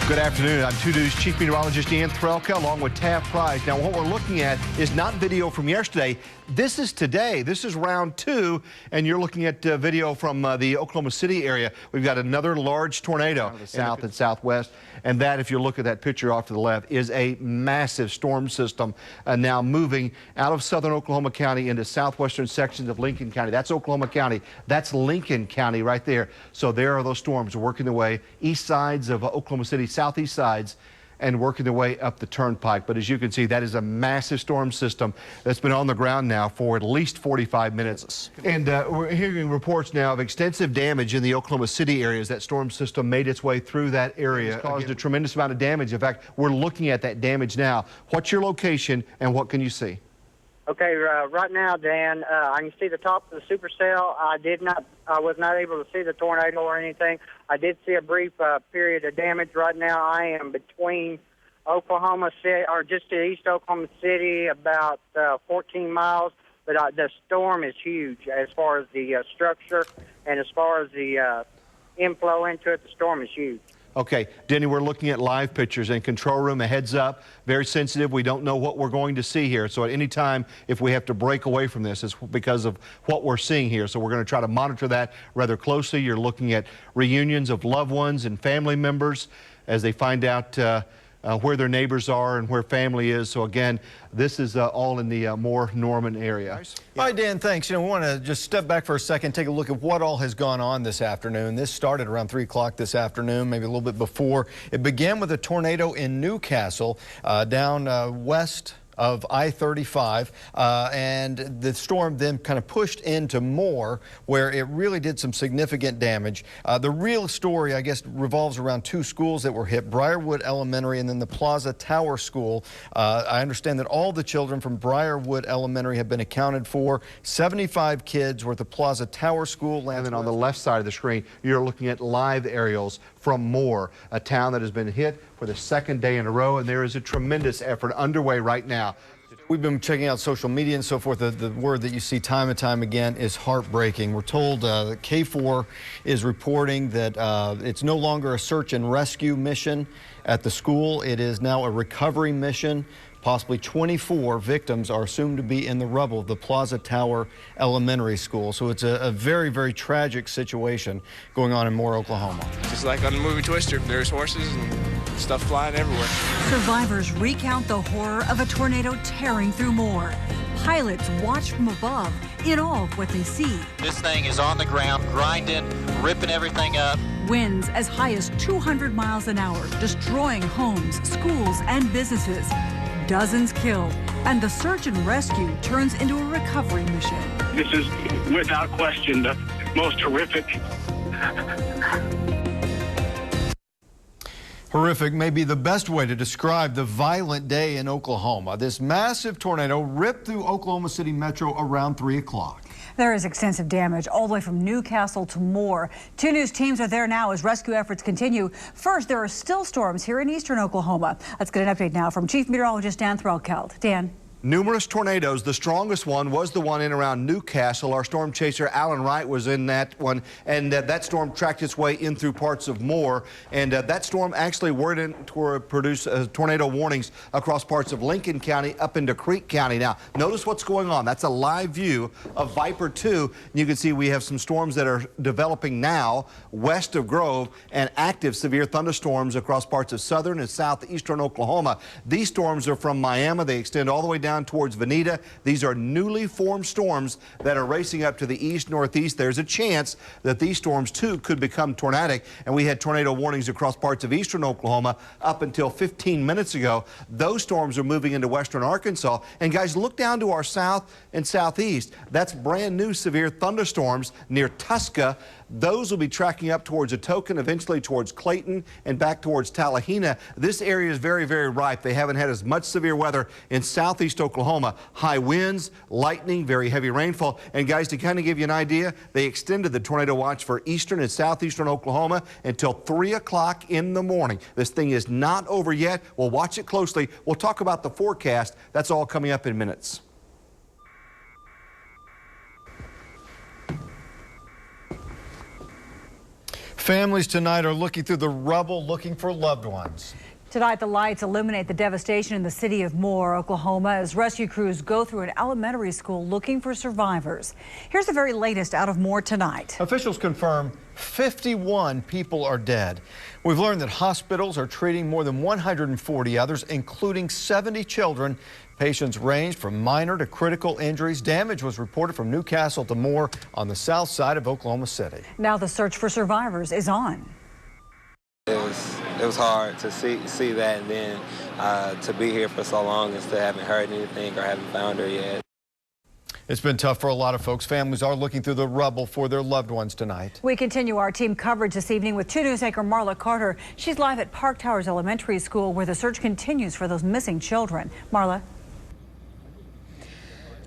Good afternoon. I'm 2 News Chief Meteorologist Dan Threlka along with Taft Price. Now, what we're looking at is not video from yesterday. This is today. This is round 2, and you're looking at video from the Oklahoma City area. We've got another large tornado south and southwest, and that, if you look at that picture off to the left, is a massive storm system now moving out of southern Oklahoma County into southwestern sections of Lincoln County. That's Oklahoma County. That's Lincoln County right there. So there are those storms working their way east sides of Oklahoma City, southeast sides, and working their way up the turnpike. But as you can see, that is a massive storm system that's been on the ground now for at least 45 minutes. And we're hearing reports now of extensive damage in the Oklahoma City area as that storm system made its way through that area. It's caused a tremendous amount of damage. In fact, we're looking at that damage now. What's your location and what can you see? Okay, right now, Dan, I can see the top of the supercell. I was not able to see the tornado or anything. I did see a brief period of damage. Right now, I am between Oklahoma City, or just to east Oklahoma City, about 14 miles. But the storm is huge as far as the structure, and as far as the inflow into it, the storm is huge. Okay, Denny, we're looking at live pictures in control room. A heads up, very sensitive. We don't know what we're going to see here. So at any time, if we have to break away from this, it's because of what we're seeing here. So we're going to try to monitor that rather closely. You're looking at reunions of loved ones and family members as they find out where their neighbors are and where family is. So again, this is all in the Moore Norman area. Nice. All right, Dan, thanks. You know, we want to just step back for a second, take a look at what all has gone on this afternoon. This started around 3 o'clock this afternoon, maybe a little bit before. It began with a tornado in Newcastle down west of I-35, and the storm then kind of pushed into Moore, where it really did some significant damage. The real story, I guess, revolves around 2 schools that were hit, Briarwood Elementary and then the Plaza Tower School. I understand that all the children from Briarwood Elementary have been accounted for. 75 kids were at the Plaza Tower School. And then on the left side of the screen, you're looking at live aerials from Moore, a town that has been hit for the 2nd day in a row, and there is a tremendous effort underway right now. We've been checking out social media and so forth. The word that you see time and time again is heartbreaking. We're told that K4 is reporting that it's no longer a search and rescue mission at the school. It is now a recovery mission. Possibly 24 victims are assumed to be in the rubble of the Plaza Tower Elementary School. So it's a very, very tragic situation going on in Moore, Oklahoma. Just like on the movie Twister, there's horses and stuff flying everywhere. Survivors recount the horror of a tornado tearing through Moore. Pilots watch from above in awe of what they see. This thing is on the ground, grinding, ripping everything up. Winds as high as 200 miles an hour, destroying homes, schools, and businesses. Dozens killed, and the search and rescue turns into a recovery mission. This is, without question, the most horrific. Horrific may be the best way to describe the violent day in Oklahoma. This massive tornado ripped through Oklahoma City Metro around 3 o'clock. There is extensive damage all the way from Newcastle to Moore. 2 News teams are there now as rescue efforts continue. First, there are still storms here in eastern Oklahoma. Let's get an update now from Chief Meteorologist Dan Threlka. Dan. Numerous tornadoes. The strongest one was the one in around Newcastle. Our storm chaser Alan Wright was in that one, and that storm tracked its way in through parts of Moore. And that storm actually produced tornado warnings across parts of Lincoln County up into Creek County. Now, notice what's going on. That's a live view of Viper 2. You can see we have some storms that are developing now west of Grove and active severe thunderstorms across parts of southern and southeastern Oklahoma. These storms are from Miami. They extend all the way down towards Veneta. These are newly formed storms that are racing up to the east-northeast. There's a chance that these storms, too, could become tornadic, and we had tornado warnings across parts of eastern Oklahoma up until 15 minutes ago. Those storms are moving into western Arkansas, and guys, look down to our south and southeast. That's brand new severe thunderstorms near Tusca. Those will be tracking up towards Atoka, eventually towards Clayton and back towards Tallahena. This area is very, very ripe. They haven't had as much severe weather in southeast Oklahoma. High winds, lightning, very heavy rainfall. And guys, to kind of give you an idea, they extended the tornado watch for eastern and southeastern Oklahoma until 3 o'clock in the morning. This thing is not over yet. We'll watch it closely. We'll talk about the forecast. That's all coming up in minutes. Families tonight are looking through the rubble looking for loved ones. Tonight, the lights illuminate the devastation in the city of Moore, Oklahoma, as rescue crews go through an elementary school looking for survivors. Here's the very latest out of Moore tonight. Officials confirm 51 people are dead. We've learned that hospitals are treating more than 140 others, including 70 children. Patients range from minor to critical injuries. Damage was reported from Newcastle to Moore on the south side of Oklahoma City. Now the search for survivors is on. It was hard to see that, and then to be here for so long and still haven't heard anything or haven't found her yet. It's been tough for a lot of folks. Families are looking through the rubble for their loved ones tonight. We continue our team coverage this evening with 2 News anchor Marla Carter. She's live at Park Towers Elementary School, where the search continues for those missing children. Marla.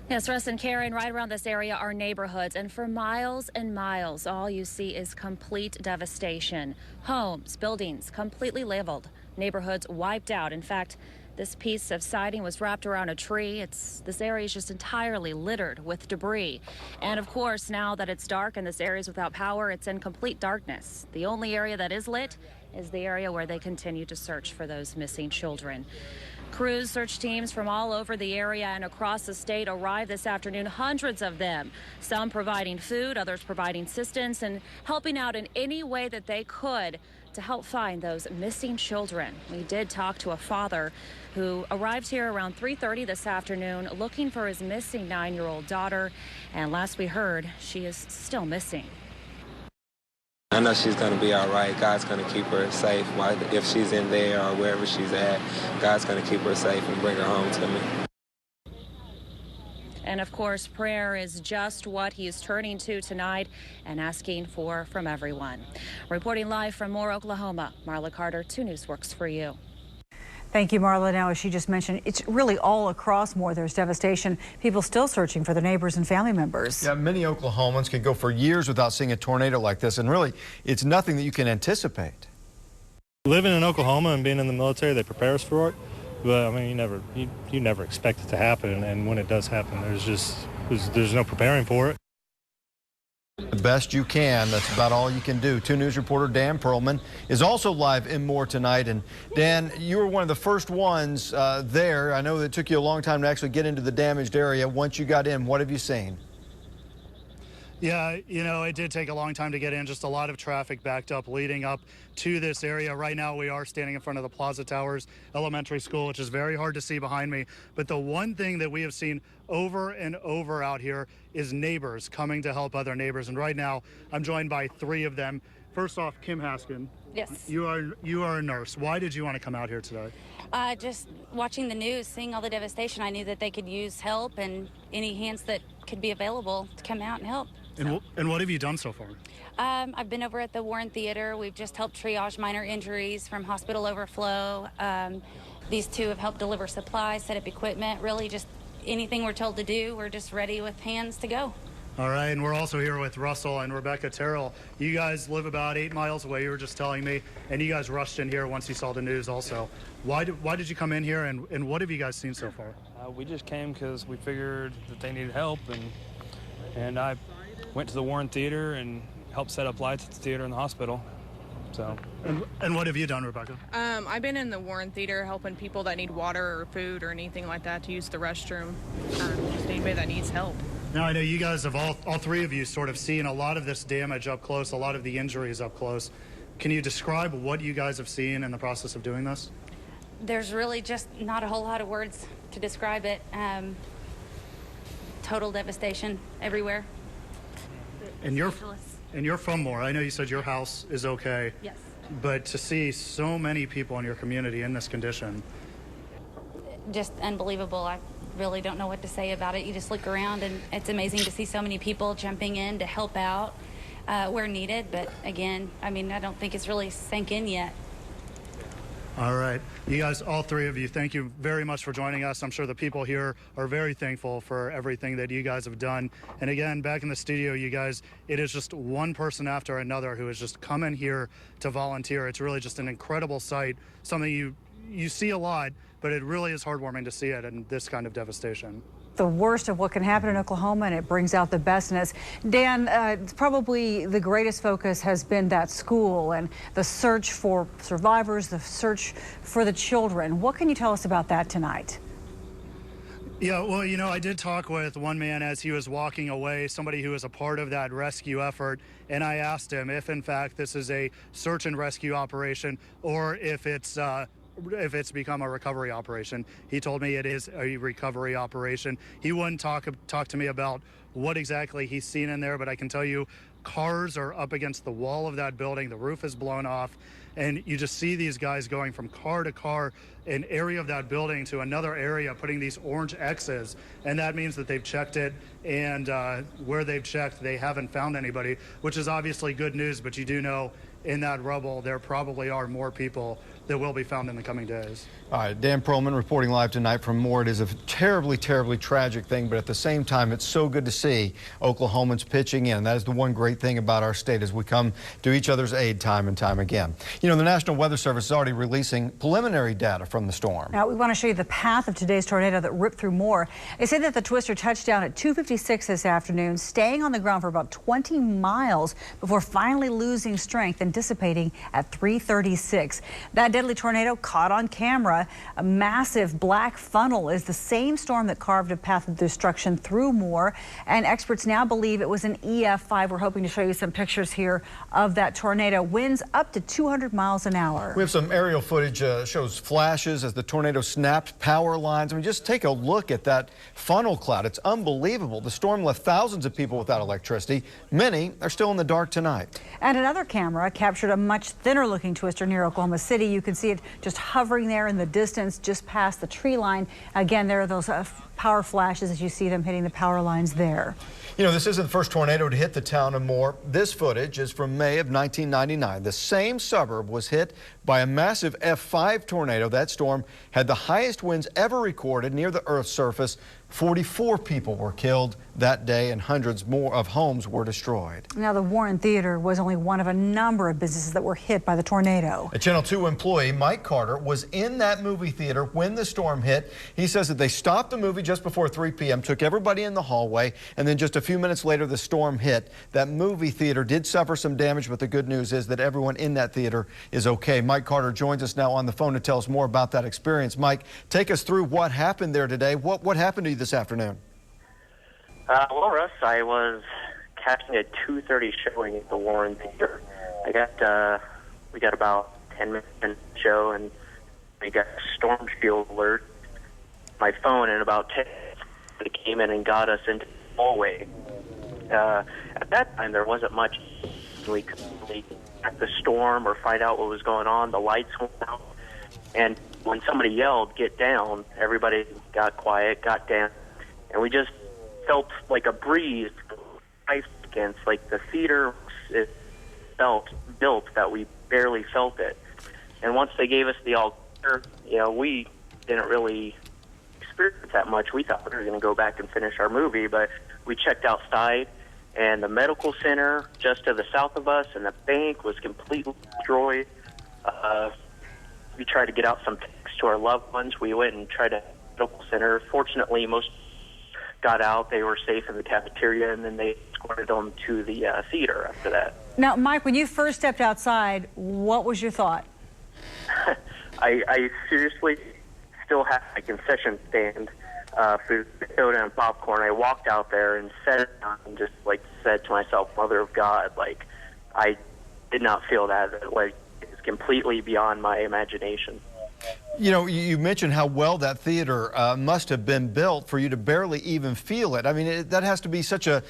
Yes, Russ and Karen, right around this area are neighborhoods, and for miles and miles, all you see is complete devastation. Homes, buildings completely leveled, neighborhoods wiped out. In fact, this piece of siding was wrapped around a tree. This area is just entirely littered with debris. And of course, now that it's dark and this area is without power, it's in complete darkness. The only area that is lit is the area where they continue to search for those missing children. Crews, search teams from all over the area and across the state arrived this afternoon, hundreds of them, some providing food, others providing assistance and helping out in any way that they could to help find those missing children. We did talk to a father who arrived here around 3:30 this afternoon looking for his missing 9-year-old daughter, and last we heard, she is still missing. I know she's going to be all right. God's going to keep her safe. If she's in there or wherever she's at, God's going to keep her safe and bring her home to me. And of course, prayer is just what he's turning to tonight and asking for from everyone. Reporting live from Moore, Oklahoma, Marla Carter, 2 News works for you. Thank you, Marla. Now, as she just mentioned, it's really all across Moore. There's devastation. People still searching for their neighbors and family members. Yeah, many Oklahomans can go for years without seeing a tornado like this, and really, it's nothing that you can anticipate. Living in Oklahoma and being in the military, they prepare us for it. But I mean, you never expect it to happen, and when it does happen, there's no preparing for it. The best you can. That's about all you can do. 2 News reporter Dan Perlman is also live in Moore tonight. And Dan, you were one of the first ones there. I know it took you a long time to actually get into the damaged area. Once you got in, what have you seen? Yeah, you know, it did take a long time to get in. Just a lot of traffic backed up leading up to this area. Right now we are standing in front of the Plaza Towers Elementary School, which is very hard to see behind me. But the one thing that we have seen over and over out here is neighbors coming to help other neighbors. And right now I'm joined by 3 of them. First off, Kim Haskin. Yes. You are a nurse. Why did you want to come out here today? Just watching the news, seeing all the devastation, I knew that they could use help and any hands that could be available to come out and help. And what have you done so far? I've been over at the Warren Theater. We've just helped triage minor injuries from hospital overflow. These 2 have helped deliver supplies, set up equipment, really just anything we're told to do. We're just ready with hands to go. All right, and we're also here with Russell and Rebecca Terrell. You guys live about 8 miles away, you were just telling me, and you guys rushed in here once you saw the news also. Why did you come in here, and what have you guys seen so far? We just came because we figured that they needed help, and I went to the Warren Theater and helped set up lights at the theater and the hospital. So. And what have you done, Rebecca? I've been in the Warren Theater helping people that need water or food or anything like that to use the restroom. Just anybody that needs help. Now, I know you guys have all 3 of you sort of seen a lot of this damage up close, a lot of the injuries up close. Can you describe what you guys have seen in the process of doing this? There's really just not a whole lot of words to describe it. Total devastation everywhere. And you're from Moore. I know you said your house is okay. Yes. But to see so many people in your community in this condition. Just unbelievable. I really don't know what to say about it. You just look around and it's amazing to see so many people jumping in to help out where needed. But again, I mean, I don't think it's really sank in yet. All right. You guys, all 3 of you, thank you very much for joining us. I'm sure the people here are very thankful for everything that you guys have done. And again, back in the studio, you guys, it is just one person after another who has just come in here to volunteer. It's really just an incredible sight, something you see a lot, but it really is heartwarming to see it in this kind of devastation. the worst of what can happen in Oklahoma, and it brings out the best in us. Dan, probably the greatest focus has been that school and the search for survivors, the search for the children. What can you tell us about that tonight? Yeah, well, you know, I did talk with one man as he was walking away, somebody who was a part of that rescue effort, and I asked him if, in fact, this is a search and rescue operation or if it's become a recovery operation. He told me it is a recovery operation. He wouldn't talk to me about what exactly he's seen in there, but I can tell you cars are up against the wall of that building. The roof is blown off, and you just see these guys going from car to car, an area of that building to another area, putting these orange X's, and that means that they've checked it, and where they've checked, they haven't found anybody, which is obviously good news, but you do know in that rubble, there probably are more people that will be found in the coming days. All right, Dan Perlman reporting live tonight from Moore. It is a terribly, terribly tragic thing, but at the same time, it's so good to see Oklahomans pitching in. That is the one great thing about our state as we come to each other's aid time and time again. You know, the National Weather Service is already releasing preliminary data from the storm. Now, we want to show you the path of today's tornado that ripped through Moore. They say that the twister touched down at 2:56 this afternoon, staying on the ground for about 20 miles before finally losing strength and dissipating at 3:36. That deadly tornado caught on camera. A massive black funnel is the same storm that carved a path of destruction through Moore, and experts now believe it was an EF5. We're hoping to show you some pictures here of that tornado. Winds up to 200 miles an hour. We have some aerial footage shows flashes as the tornado snapped power lines. I mean, just take a look at that funnel cloud. It's unbelievable. The storm left thousands of people without electricity. Many are still in the dark tonight. And another camera captured a much thinner looking twister near Oklahoma City. You can see it just hovering there in the distance just past the tree line. Again, there are those power flashes as you see them hitting the power lines there. You know, this isn't the first tornado to hit the town of Moore. This footage is from May of 1999. The same suburb was hit by a massive F5 tornado. That storm had the highest winds ever recorded near the Earth's surface. 44 people were killed that day and hundreds more of homes were destroyed. Now, the Warren Theater was only one of a number of businesses that were hit by the tornado. A Channel 2 employee, Mike Carter, was in that movie theater when the storm hit. He says that they stopped the movie just before 3 p.m., took everybody in the hallway, and then just a few minutes later the storm hit. That movie theater did suffer some damage, but the good news is that everyone in that theater is okay. Mike Carter joins us now on the phone to tell us more about that experience. Mike, take us through what happened there today. What happened to you this afternoon? Well, Russ, I was catching a 2:30 showing at the Warren Theater. We got about 10 minutes in the show, and we got a storm shield alert. My phone, in about 10 minutes, it came in and got us into the hallway. At that time, there wasn't much. We couldn't really check the storm or find out what was going on. The lights went out, and when somebody yelled, "Get down," everybody got quiet, got down, and we just felt like a breeze against, like the theater it felt built that we barely felt it. And once they gave us the all clear, you know, we didn't really experience that much. We thought we were going to go back and finish our movie, but we checked outside, and the medical center just to the south of us and the bank was completely destroyed. We tried to get out some texts to our loved ones. We went and tried to medical center. Fortunately, most got out. They were safe in the cafeteria, and then they escorted them to the theater after that. Now, Mike, when you first stepped outside, what was your thought? I seriously still have a concession stand for soda and popcorn. I walked out there and sat it down and just said to myself, "Mother of God," I did not feel that. It's completely beyond my imagination. You know, you mentioned how well that theater must have been built for you to barely even feel it. I mean, that has to be such a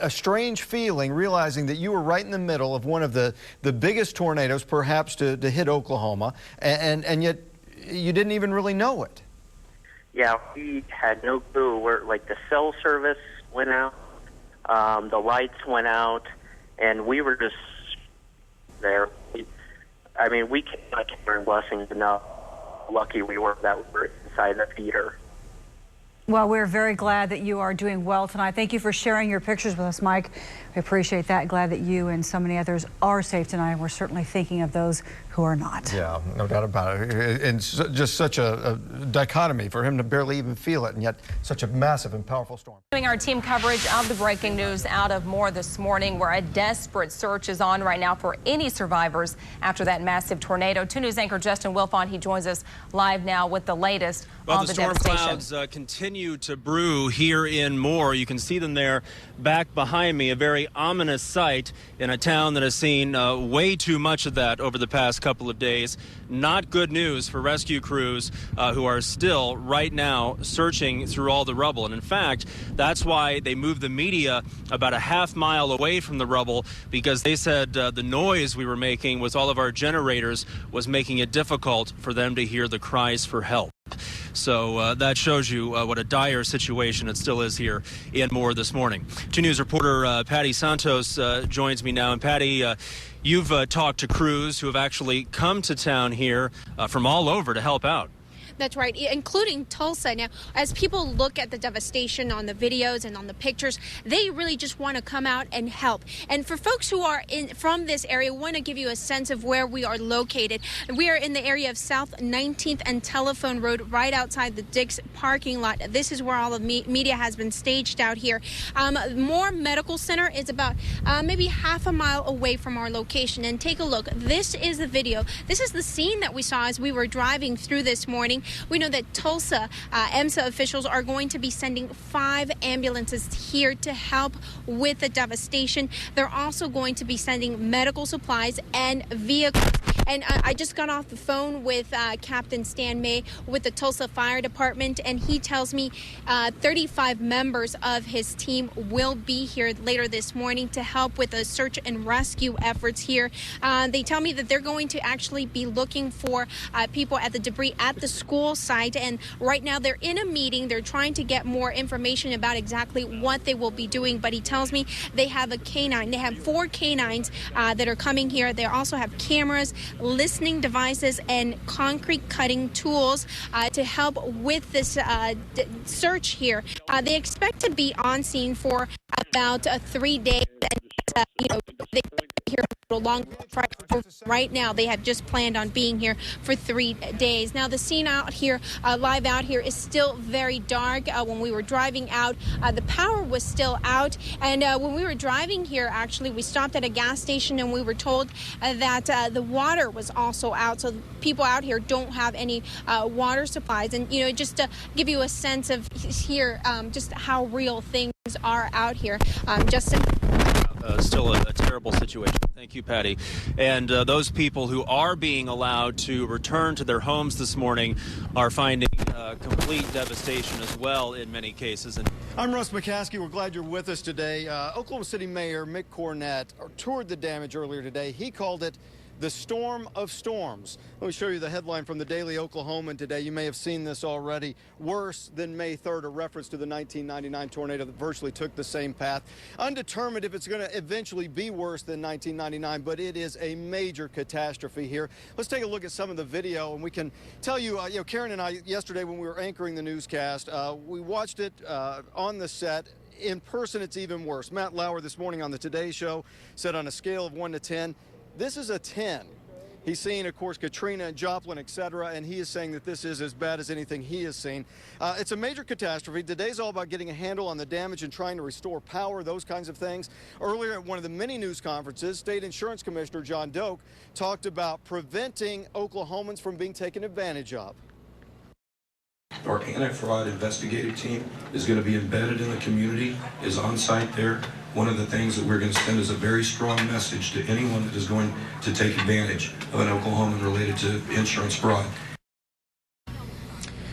strange feeling, realizing that you were right in the middle of one of the biggest tornadoes perhaps to hit Oklahoma, and yet you didn't even really know it. Yeah, we had no clue where, the cell service went out, the lights went out, and we were just there. We cannot count our blessings enough. Lucky we were that we were inside the theater. Well, we're very glad that you are doing well tonight. Thank you for sharing your pictures with us, Mike. We appreciate that. Glad that you and so many others are safe tonight. We're certainly thinking of those who are not. Yeah, no doubt about it. And just such a dichotomy for him to barely even feel it, and yet such a massive and powerful storm. Doing our team coverage of the breaking news out of Moore this morning, where a desperate search is on right now for any survivors after that massive tornado. 2 News anchor Justin Wilfont, he joins us live now with the latest on the storm devastation. Clouds continue to brew here in Moore. You can see them there back behind me, a very ominous sight in a town that has seen way too much of that over the past couple of days. Not good news for rescue crews who are still right now searching through all the rubble. And in fact, that's why they moved the media about a half-mile away from the rubble, because they said the noise we were making with all of our generators was making it difficult for them to hear the cries for help. So that shows you what a dire situation it still is here in Moore this morning. 2 News reporter Patty Santos joins me now. And Patty, you've talked to crews who have actually come to town here from all over to help out. That's right, including Tulsa. Now, as people look at the devastation on the videos and on the pictures, they really just want to come out and help. And for folks who are from this area, I want to give you a sense of where we are located. We are in the area of South 19th and Telephone Road, right outside the Dick's parking lot. This is where all the media has been staged out here. Moore Medical Center is about maybe half a mile away from our location. And take a look. This is the video. This is the scene that we saw as we were driving through this morning. We know that Tulsa EMSA officials are going to be sending 5 ambulances here to help with the devastation. They're also going to be sending medical supplies and vehicles. And I just got off the phone with Captain Stan May with the Tulsa Fire Department, and he tells me 35 members of his team will be here later this morning to help with the search and rescue efforts here. They tell me that they're going to actually be looking for people at the debris at the school site, and right now they're in a meeting. They're trying to get more information about exactly what they will be doing, but he tells me they have a canine. They have 4 canines that are coming here. They also have cameras, listening devices, and concrete cutting tools to help with this search here. They expect to be on scene for about 3 days, and they expect to be here for a long time. Right now, they have just planned on being here for 3 days. Now, the scene out here, live out here, is still very dark. When we were driving out, the power was still out, and when we were driving here, actually, we stopped at a gas station, and we were told that the water was also out, so people out here don't have any water supplies. And just to give you a sense of here, just how real things are out here. Justin. Still a terrible situation. Thank you, Patty. And those people who are being allowed to return to their homes this morning are finding complete devastation as well in many cases. And I'm Russ McCaskey. We're glad you're with us today. Oklahoma City Mayor Mick Cornett toured the damage earlier today. He called it the storm of storms. Let me show you the headline from the Daily Oklahoman today. You may have seen this already. Worse than May 3rd, a reference to the 1999 tornado that virtually took the same path. Undetermined if it's going to eventually be worse than 1999, but it is a major catastrophe here. Let's take a look at some of the video, and we can tell you, Karen and I, yesterday when we were anchoring the newscast, we watched it on the set. In person, it's even worse. Matt Lauer this morning on the Today Show said on a scale of 1 to 10, this is a 10. He's seen, of course, Katrina and Joplin, etc., and he is saying that this is as bad as anything he has seen. It's a major catastrophe. Today's all about getting a handle on the damage and trying to restore power, those kinds of things. Earlier at one of the many news conferences, State Insurance Commissioner John Doak talked about preventing Oklahomans from being taken advantage of. Our anti-fraud investigative team is going to be embedded in the community, is on site there. One of the things that we're going to send is a very strong message to anyone that is going to take advantage of an Oklahoman related to insurance fraud.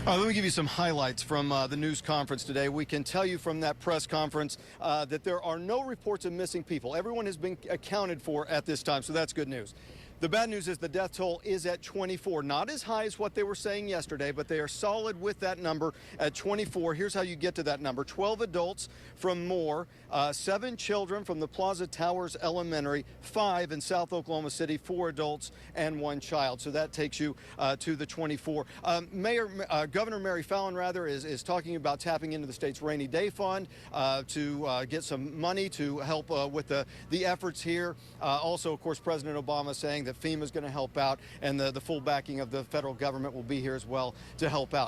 Let me give you some highlights from the news conference today. We can tell you from that press conference that there are no reports of missing people. Everyone has been accounted for at this time, so that's good news. The bad news is the death toll is at 24. Not as high as what they were saying yesterday, but they are solid with that number at 24. Here's how you get to that number. 12 adults from Moore, 7 children from the Plaza Towers Elementary, 5 in South Oklahoma City, 4 adults and 1 child. So that takes you to the 24. Governor Mary Fallin, is talking about tapping into the state's rainy day fund to get some money to help with the efforts here. Also, of course, President Obama saying that FEMA is going to help out, and the full backing of the federal government will be here as well to help out.